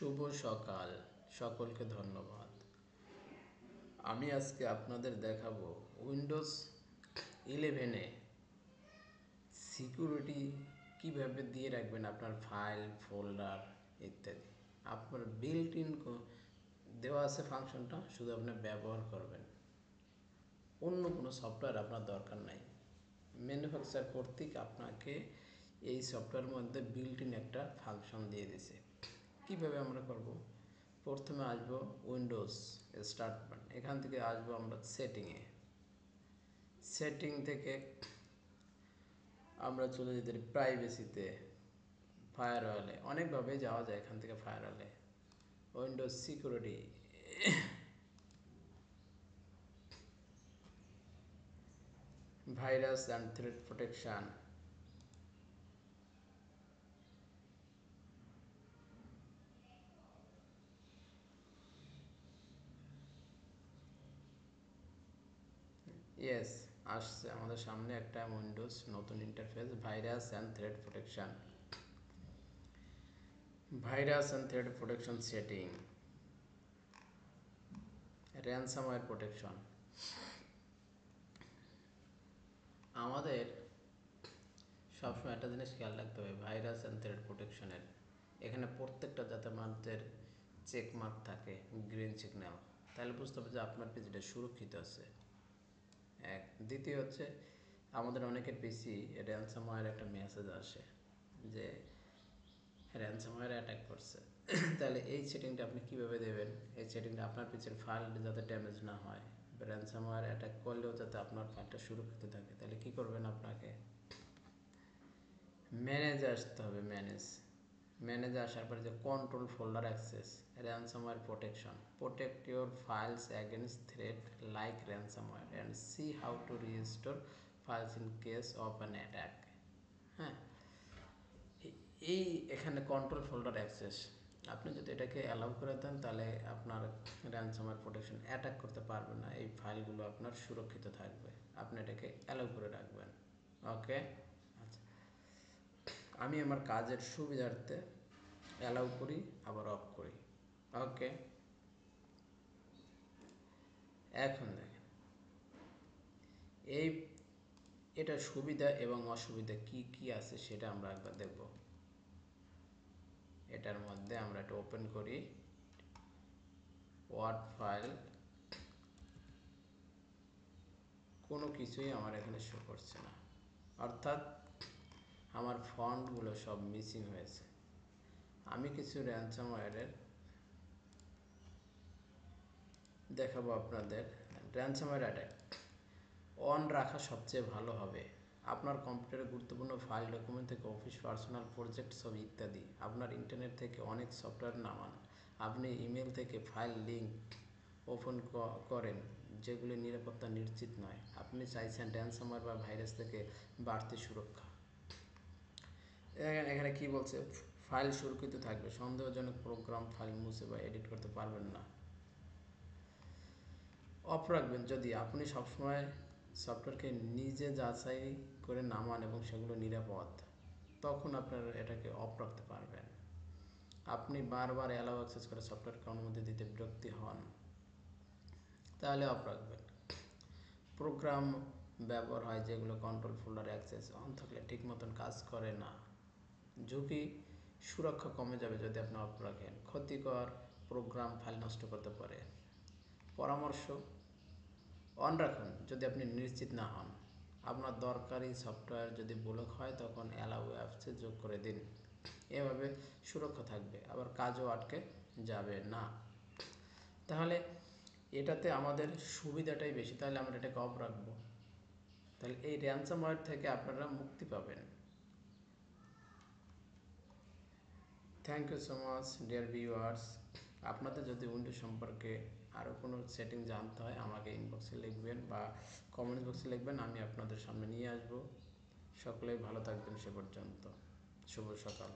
শুভ সকাল, সকলকে ধন্যবাদ। আমি আজকে আপনাদের দেখাবো উইন্ডোজ 11-এ সিকিউরিটি কিভাবে দিয়ে রাখবেন আপনার ফাইল, ফোল্ডার ইত্যাদি। আপনার বিল্ট ইন দেওয়া আছে ফাংশনটা, শুধু আপনি ব্যবহার করবেন, অন্য কোনো সফটওয়্যার আপনার দরকার নাই। ম্যানুফ্যাকচার কর্তৃক আপনাকে এই সফটওয়্যারের মধ্যে বিল্ট ইন একটা ফাংশন দিয়ে দিছে। কিভাবে আমরা করব? প্রথমে আসবো উইন্ডোজ স্টার্ট বাটন, এখান থেকে আসবো আমরা সেটিং থেকে আমরা চলে যেতে পারি প্রাইভেসিতে, ফায়ারওয়ালে, অনেকভাবে যাওয়া যায় এখান থেকে। ফায়ারওয়ালে, Windows security, virus and threat protection, yes আসছে আমাদের সামনে একটা উইন্ডোজ নতুন interface, virus and threat protection. Virus and threat protection setting, ransomware protection. আমাদের সবসময় একটা জিনিস খেয়াল রাখতে হবে, ভাইরাস অ্যান্ড থ্রেট প্রোটেকশনের এখানে প্রত্যেকটা যাতে মানুষের চেক মার্ক থাকে, গ্রিন সিগন্যাল, তাহলে বুঝতে হবে যে আপনার পিসিটা সুরক্ষিত আছে। এক, দ্বিতীয় হচ্ছে আমাদের অনেকের পিসি র্যানসামওয়্যার একটা মেসেজ আসে যে র্যানসামওয়্যার অ্যাটাক করছে। তাহলে এই সেটিংটা আপনি কীভাবে দেবেন? এই সেটিংটা আপনার পিসির ফাইল যাতে ড্যামেজ না হয়, র্যানসামওয়্যার অ্যাটাক করলেও যাতে আপনার ফাইলটা সুরক্ষিত থাকে, তাহলে কী করবেন? আপনাকে ম্যানেজে আসতে হবে। ম্যানেজে আসার পরে যে control folder access, ransomware protection, protect your files against threat like ransomware and C how to restore files in case of an attack. হ্যাঁ, এই এখানে কন্ট্রোল ফোল্ডার অ্যাক্সেস, আপনি যদি এটাকে অ্যালাউ করে দেন তাহলে আপনার র্যানসামওয়্যার প্রোটেকশন অ্যাটাক করতে পারবে না, এই ফাইলগুলো আপনার সুরক্ষিত থাকবে। আপনি এটাকে অ্যালাউ করে রাখবেন। ওকে, আচ্ছা, আমি আমার কাজের সুবিধার্থে অ্যালাউ করি, আবার অফ করি। ওকে, এখন দেখেন এটা সুবিধা এবং অসুবিধা কি কি আছে সেটা আমরা একবার দেখব। এটার মধ্যে আমরা এটা ওপেন করি, ওয়ার্ড ফাইল, কোনো কিছুই আমার এখানে শো করছে না, অর্থাৎ আমার ফন্টগুলো সব মিসিং হয়েছে। আমি কিছু র্যানসামওয়্যারের দেখাবো আপনাদের। র্যানসামওয়্যার অ্যাটাক অন রাখা সবচেয়ে ভালো হবে। আপনার কম্পিউটারে গুরুত্বপূর্ণ ফাইল, ডকুমেন্ট থেকে অফিস, পার্সোনাল প্রজেক্ট, ছবি ইত্যাদি। আপনার ইন্টারনেট থেকে অনেক সফটওয়্যার নামান। আপনি ইমেল থেকে ফাইল লিঙ্ক ওপেন করেন যেগুলি নিরাপত্তা নিশ্চিত নয়। আপনি চাইছেন র্যানসামওয়্যার বা ভাইরাস থেকে বাড়তি সুরক্ষা। এখানে কি বলছে? ফাইল সুরক্ষিত থাকবে, সন্দেহজনক প্রোগ্রাম, ফাইল মুছে বা এডিট করতে পারবেন না। অফ রাখবেন যদি আপনি সবসময় সফটওয়্যারকে নিজে যাচাই করে নামান এবং সেগুলো নিরাপদ, তখন আপনারা এটাকে অফ রাখতে পারবেন। আপনি বারবার অ্যালাউ অ্যাক্সেস করে সফটওয়্যারকে অনুমতি দিতে বিরক্তি হন, তাহলে অফ রাখবেন। প্রোগ্রাম ব্যবহার হয় যেগুলো কন্ট্রোল ফোল্ডার অ্যাক্সেস অন থাকলে ঠিক মতন কাজ করে না, ঝুঁকি সুরক্ষা কমে যাবে যদি আপনি অফ রাখেন। ক্ষতিকর প্রোগ্রাম ফাইল নষ্ট করতে পারে। পরামর্শ, অন রাখুন যদি আপনি নিশ্চিত না হন। আপনার দরকারি সফটওয়্যার যদি ব্লক হয় তখন অ্যালাউ অ্যাপসে যোগ করে দিন, এভাবে সুরক্ষা থাকবে, আবার কাজও আটকে যাবে না। তাহলে এটাতে আমাদের সুবিধাটাই বেশি, তাহলে আমরা এটাকে অফ রাখবো, তাহলে এই র্যানসামওয়্যার থেকে আপনারা মুক্তি পাবেন। Thank you so much dear viewers. আপনাদের যদি উইন্ডোজ সম্পর্কে আরও কোনো সেটিং জানতে হয় আমাকে ইনবক্সে লিখবেন বা কমেন্ট বক্সে লিখবেন, আমি আপনাদের সামনে নিয়ে আসবো। সকলেই ভালো থাকবেন, সে পর্যন্ত শুভ সকাল।